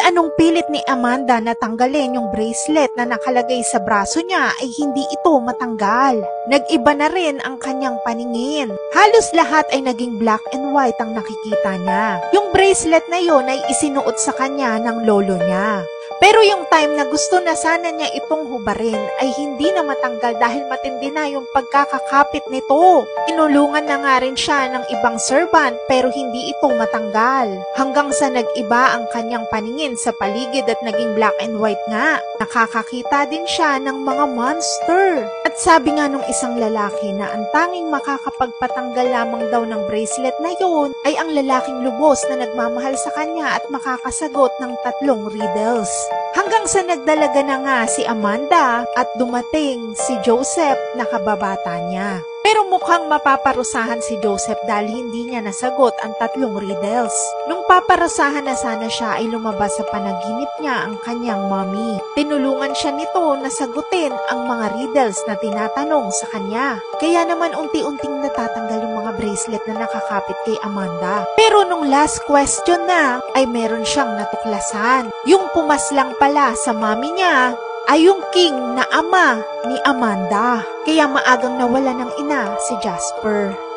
anong pilit ni Amanda na tanggalin yung bracelet na nakalagay sa braso niya ay hindi ito matanggal. Nag-iba na rin ang kanyang paningin. Halos lahat ay naging black and white ang nakikita niya. Yung bracelet na yon ay isinuot sa kanya ng lolo niya. Pero yung time na gusto na sana niya itong hubarin ay hindi na matanggal dahil matindi na yung pagkakakapit nito. Inulungan na nga rin siya ng ibang servant pero hindi ito matanggal. Hanggang sa nag-iba ang kanyang paningin sa paligid at naging black and white nga. Nakakakita din siya ng mga monster. At sabi nga nung isang lalaki na ang tanging makakapagpatanggal lamang daw ng bracelet na yun ay ang lalaking lubos na nagmamahal sa kanya at makakasagot ng 3 riddles. Hanggang sa nagdalaga na nga si Amanda at dumating si Joseph na kababata niya. Pero mukhang mapaparusahan si Joseph dahil hindi niya nasagot ang 3 riddles. Nung paparusahan na sana siya ay lumabas sa panaginip niya ang kanyang mommy. Tinulungan siya nito na sagutin ang mga riddles na tinatanong sa kanya. Kaya naman unti-unting natatanggal yung mga bracelet na nakakapit kay Amanda. Pero nung last question na ay meron siyang natuklasan. Yung pumaslang pala sa mommy niya ay yung king na ama ni Amanda. Kaya maagang nawala ng ina si Jasper.